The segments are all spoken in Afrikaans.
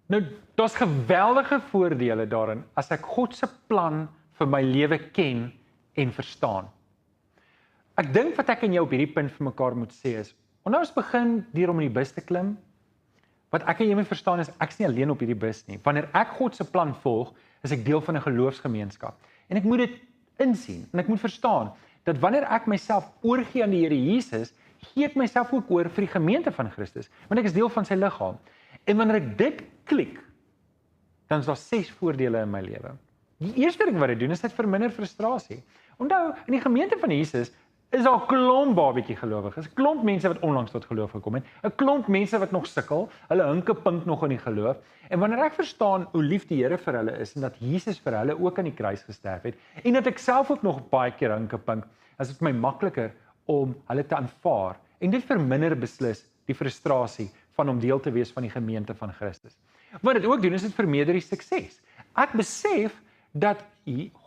Nou, daar's geweldige voordele daarin as ek God se plan vir my lewe ken en verstaan. Ek dink wat ek en jy op hierdie punt vir mekaar moet sê is, nou ons begin deur om in die bus te klim, wat ek en jy moet verstaan is, ek's nie alleen op hierdie bus nie. Wanneer ek God se plan volg, is ek deel van 'n geloofsgemeenskap. En ek moet dit insien, en ek moet verstaan, dat wanneer ek myself oorgee aan die Here Jesus, gee ek myself ook oor vir die gemeente van Christus, want ek is deel van sy liggaam. En wanneer ek dit klik, dan is daar 6 voordele in my lewe. Die eerste ding wat dit doen, is dit verminder frustrasie. Onthou, in die gemeente van Jesus, is daar 'n klomp babietjie gelowiges, 'n klomp mense wat onlangs tot geloof gekom het, 'n klomp mense wat nog sukkel, hulle hinkepink nog in die geloof, en wanneer ek verstaan hoe lief die Here vir hulle is, en dat Jesus vir hulle ook aan die kruis gesterf het, en dat ek self ook nog baie keer hinkepink, is dit vir my makliker om hulle te aanvaar, en dit verminder beslis die frustrasie van om deel te wees van die gemeente van Christus. Wat dit ook doen, is dit vermeerder die sukses. Ek besef dat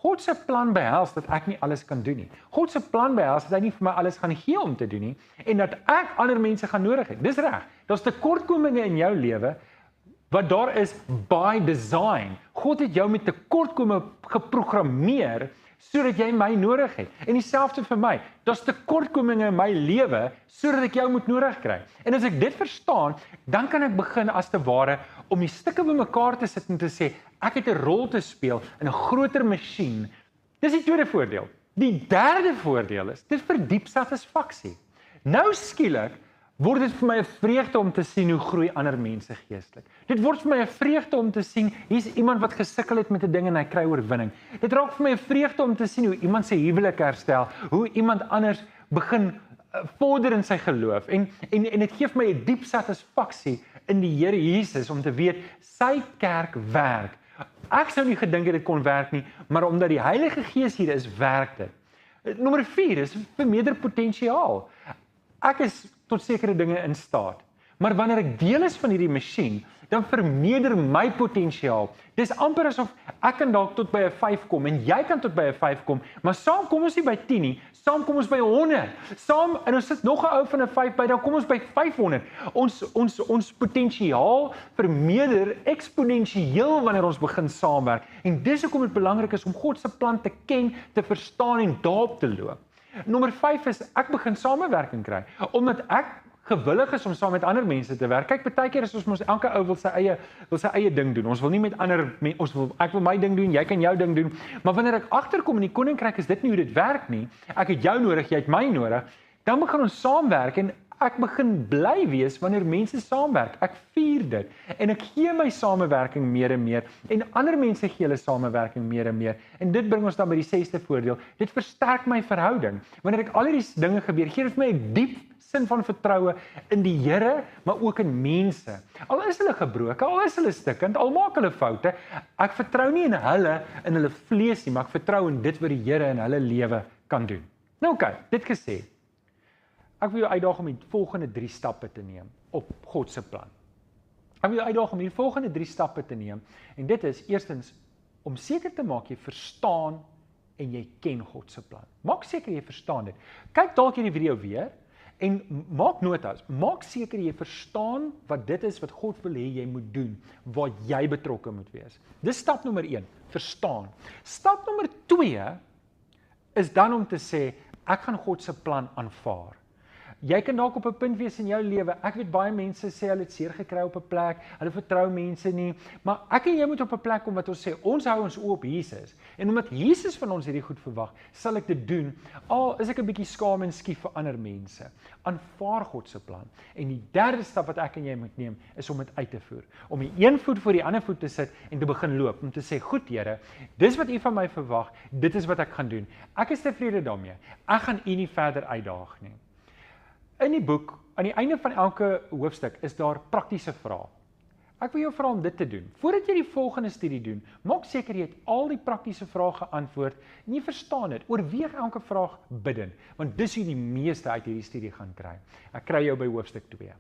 God se plan behels dat ek nie alles kan doen nie. God se plan behels dat hy nie vir my alles gaan gee om te doen nie, en dat ek ander mense gaan nodig hê. Dis reg. Daar's tekortkominge in jou lewe wat daar is by design. God het jou met tekortkominge geprogrammeer sodat jy my nodig het. En dieselfde vir my. Daar's tekortkominge in my lewe sodat ek jou moet nodig kry. En as ek dit verstaan, dan kan ek begin as te ware om die stukke bymekaar te sit en te sê, ek het 'n rol te speel in 'n groter masjien. Dis die tweede voordeel. Die derde voordeel is, dit verdiep satisfaksie. Nou skielik word dit vir my 'n vreugde om te sien hoe groei ander mense geestelik. Dit word vir my 'n vreugde om te sien, hier's iemand wat gesukkel het met 'n ding en hy kry oorwinning. Dit raak vir my 'n vreugde om te sien hoe iemand sy huwelik herstel, hoe iemand anders begin vorder in sy geloof. En dit gee vir my 'n diep satisfaksie in die Here Jesus om te weet, sy kerk werk. Ek sou nie gedink dit kon werk nie, maar omdat die Heilige Gees hier is, werk dit. Nommer 4 is vermeerder potensiaal. Ek is tot sekere dinge in staat, maar wanneer ek deel is van hierdie masjien, dan vermeerder my potensiaal. Dis amper asof ek kan dalk tot by 'n 5 kom, en jy kan tot by 'n 5 kom, maar saam kom ons nie by 10 nie, saam kom ons by 100. Saam, en ons sit nog 'n ou van 'n 5 by, dan kom ons by 500. Ons potensiaal vermeerder eksponensieel wanneer ons begin saamwerk. En dis hoekom dit belangrik is om God se plan te ken, te verstaan en daarop te loop. Nommer 5 is, ek begin samewerking kry, omdat ek gewillig is om saam met ander mense te werk. Kyk, baie keer is ons elke ou wil sy eie ding doen. Ons wil nie met ander ek wil my ding doen, jy kan jou ding doen. Maar wanneer ek agterkom in die koninkryk is dit nie hoe dit werk nie. Ek het jou nodig, jy het my nodig. Dan begin ons saamwerk en ek begin bly wees wanneer mense saamwerk. Ek vier dit en ek gee my samewerking meer en meer en ander mense gee hulle samewerking meer en meer. En dit bring ons dan by die 6de voordeel. Dit versterk my verhouding. Wanneer ek al hierdie dinge gebeur, gee dit vir my 'n diep sin van vertroue in die Here, maar ook in mense. Al is hulle gebroken, al is hulle stikkend, al maak hulle foute, ek vertrou nie in hulle vlees nie, maar ek vertrou in dit wat die Here in hulle lewe kan doen. Nou oké, dit gesê. Ek wil jou uitdaag om die volgende 3 stappe te neem op God se plan. Ek wil jou uitdaag om die volgende 3 stappe te neem, en dit is eerstens om seker te maak jy verstaan en jy ken God se plan. Maak seker jy verstaan dit. Kyk dalk hierdie video weer en maak notas. Maak seker jy verstaan wat dit is wat God wil hê jy moet doen, waar jy betrokke moet wees. Dis stap nommer 1, verstaan. Stap nommer 2 is dan om te sê, ek gaan God se plan aanvaar. Jy kan dalk op 'n punt wees in jou lewe. Ek weet baie mense sê hulle het seer gekry op 'n plek, hulle vertrou mense nie, maar ek en jy moet op 'n plek kom wat ons sê, ons hou ons oë op Jesus. En omdat Jesus van ons hierdie goed verwag, sal ek dit doen. Al is ek 'n bietjie skaam en skief vir ander mense. Aanvaar God se plan. En die derde stap wat ek en jy moet neem, is om dit uit te voer. Om die een voet voor die ander voet te sit en te begin loop. Om te sê, goed Here, dis wat U van my verwag, dit is wat ek gaan doen. Ek is tevrede daarmee. Ek gaan U nie verder uitdaag nie. In die boek, aan die einde van elke hoofstuk, is daar praktiese vrae. Ek wil jou vra om dit te doen. Voordat jy die volgende studie doen, maak seker jy het al die praktiese vrae geantwoord en jy verstaan dit. Oorweeg elke vraag bidden, want dis hoe jy die meeste uit hierdie studie gaan kry. Ek kry jou by hoofstuk 2.